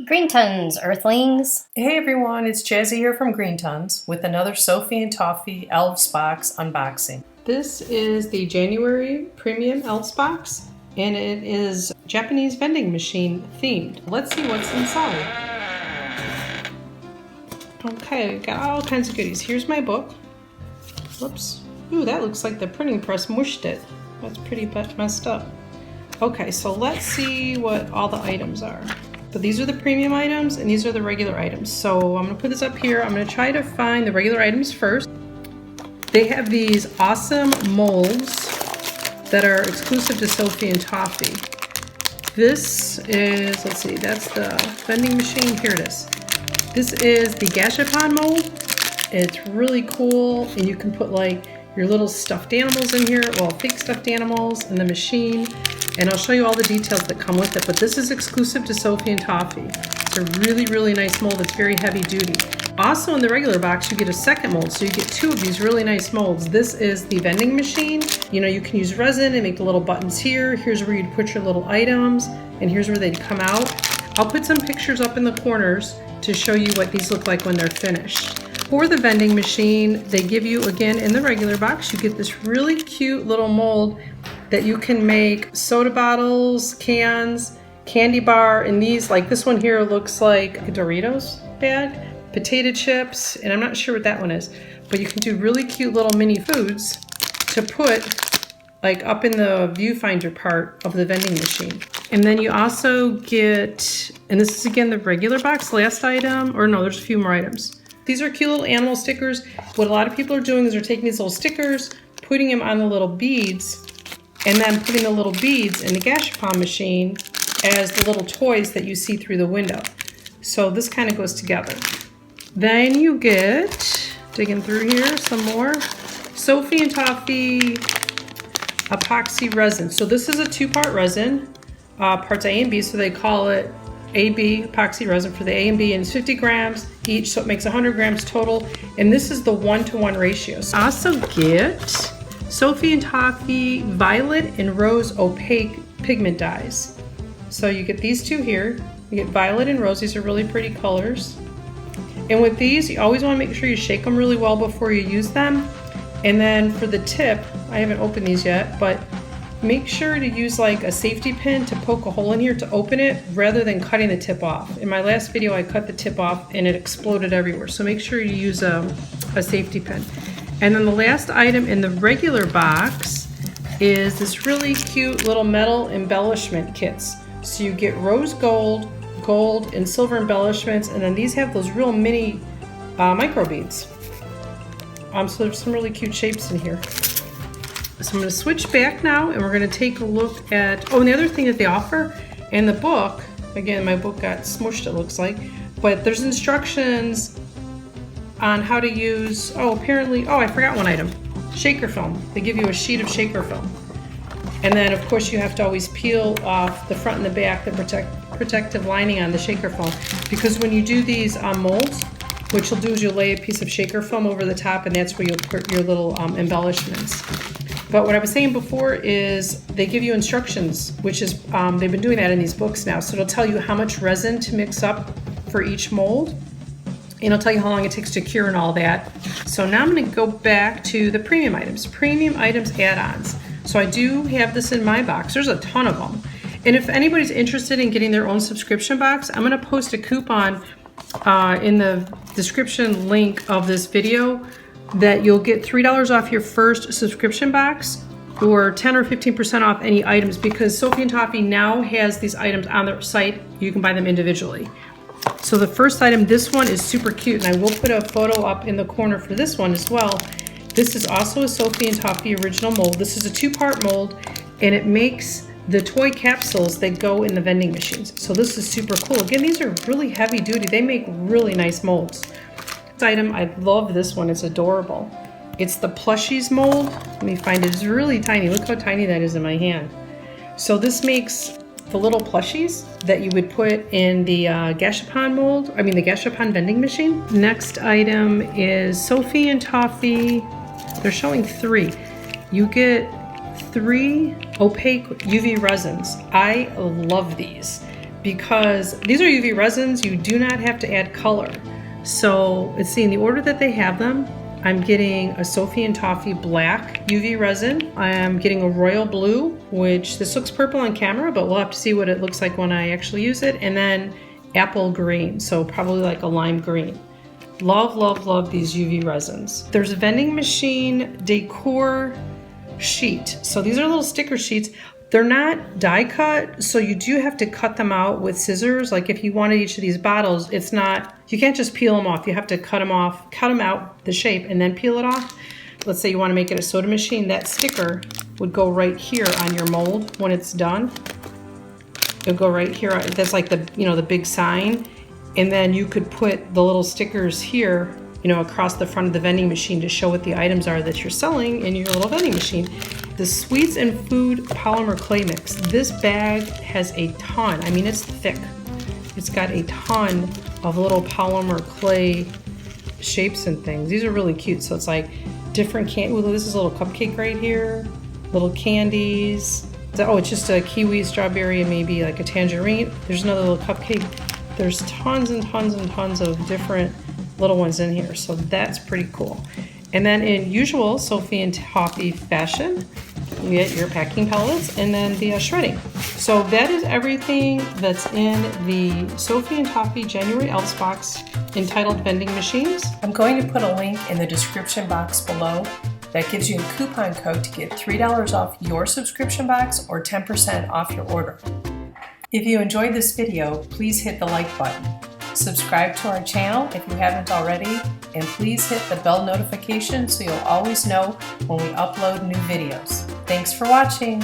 Greenttons, Earthlings! Hey everyone, it's Jazzy here from Greenttons with another Sophie and Toffee Elves box unboxing. This is the January Premium Elves box, and it is Japanese vending machine themed. Let's see what's inside. Okay, got all kinds of goodies. Here's my book. Whoops. Ooh, that looks like the printing press mushed it. That's pretty messed up. Okay, so let's see what all the items are. So these are the premium items and these are the regular items. So I'm gonna put this up here. I'm gonna try to find the regular items first. They have these awesome molds that are exclusive to Sophie and Toffee. This is, let's see, that's the vending machine. Here it is. This is the Gashapon mold. It's really cool, and you can put like your little stuffed animals in here, well, fake stuffed animals in the machine. And I'll show you all the details that come with it, but this is exclusive to Sophie and Toffee. It's a really, really nice mold. It's very heavy duty. Also in the regular box, you get a second mold, so you get two of these really nice molds. This is the vending machine. You know, you can use resin and make the little buttons here. Here's where you'd put your little items, and here's where they'd come out. I'll put some pictures up in the corners to show you what these look like when they're finished. For the vending machine, they give you, again, in the regular box, you get this really cute little mold that you can make soda bottles, cans, candy bar, and these, like this one here looks like a Doritos bag, potato chips, and I'm not sure what that one is, but you can do really cute little mini foods to put like up in the viewfinder part of the vending machine. And then you also get, and this is again the regular box, last item, or no, there's a few more items. These are cute little animal stickers. What a lot of people are doing is they're taking these little stickers, putting them on the little beads, and then putting the little beads in the Gashapon machine as the little toys that you see through the window. So this kind of goes together. Then you get, digging through here, some more Sophie and Toffee epoxy resin. So this is a two-part resin, parts A and B, so they call it AB epoxy resin for the A and B, and it's 50 grams each, so it makes 100 grams total. And this is the 1-to-1 ratio. So I also get Sophie and Toffee violet and rose opaque pigment dyes. So you get these two here. You get violet and rose. These are really pretty colors. And with these, you always want to make sure you shake them really well before you use them. And then for the tip, I haven't opened these yet, but make sure to use like a safety pin to poke a hole in here to open it rather than cutting the tip off. In my last video, I cut the tip off and it exploded everywhere. So make sure you use a safety pin. And then the last item in the regular box is this really cute little metal embellishment kits. So you get rose gold, gold, and silver embellishments, and then these have those real mini micro beads. So there's some really cute shapes in here. So I'm going to switch back now, and we're going to take a look at, oh, and the other thing that they offer in the book, again, my book got smushed, it looks like, but there's instructions on how to use, apparently, I forgot one item, shaker film. They give you a sheet of shaker film. And then of course you have to always peel off the front and the back, the protective lining on the shaker film. Because when you do these molds, what you'll do is you'll lay a piece of shaker film over the top, and that's where you'll put your little embellishments. But what I was saying before is they give you instructions, which is, they've been doing that in these books now. So it'll tell you how much resin to mix up for each mold. And it'll tell you how long it takes to cure and all that. So now I'm going to go back to the premium items. Premium items add-ons. So I do have this in my box. There's a ton of them. And if anybody's interested in getting their own subscription box, I'm going to post a coupon in the description link of this video that you'll get $3 off your first subscription box, or 10 or 15% off any items, because Sophie and Toffee now has these items on their site. You can buy them individually. So the first item, this one is super cute, and I will put a photo up in the corner for this one as well. This is also a Sophie and Toffee original mold. This is a two-part mold, and it makes the toy capsules that go in the vending machines. So this is super cool. Again, these are really heavy duty. They make really nice molds. This item, I love this one. It's adorable. It's the plushies mold. Let me find it. It's really tiny. Look how tiny that is in my hand. So this makes the little plushies that you would put in the Gashapon mold, the Gashapon vending machine. Next item is Sophie and Toffee. They're showing 3. You get 3 opaque UV resins. I love these. because these are UV resins. You do not have to add color. So let's see, in the order that they have them, I'm getting a Sophie Toffee black UV resin. I'm getting a royal blue, which this looks purple on camera, but we'll have to see what it looks like when I actually use it. And then apple green, so probably like a lime green. Love, love, love these UV resins. There's a vending machine decor sheet. So these are little sticker sheets. They're not die cut, so you do have to cut them out with scissors. Like if you wanted each of these bottles, it's not, you can't just peel them off. You have to cut them off, cut them out the shape and then peel it off. Let's say you want to make it a soda machine. That sticker would go right here on your mold when it's done. It'll go right here. That's like the, you know, the big sign. And then you could put the little stickers here, you know, across the front of the vending machine to show what the items are that you're selling in your little vending machine. The Sweets and Food Polymer Clay Mix. This bag has a ton. I mean, it's thick. It's got a ton of little polymer clay shapes and things. These are really cute. So it's like different candy. Ooh, this is a little cupcake right here. Little candies. Oh, it's just a kiwi, strawberry, and maybe like a tangerine. There's another little cupcake. There's tons and tons and tons of different little ones in here. So that's pretty cool. And then in usual Sophie Toffee fashion, you get your packing pellets and then the shredding. So that is everything that's in the Sophie Toffee January Elves box entitled Vending Machines. I'm going to put a link in the description box below that gives you a coupon code to get $3 off your subscription box or 10% off your order. If you enjoyed this video, please hit the like button. Subscribe to our channel if you haven't already, and please hit the bell notification so you'll always know when we upload new videos. Thanks for watching!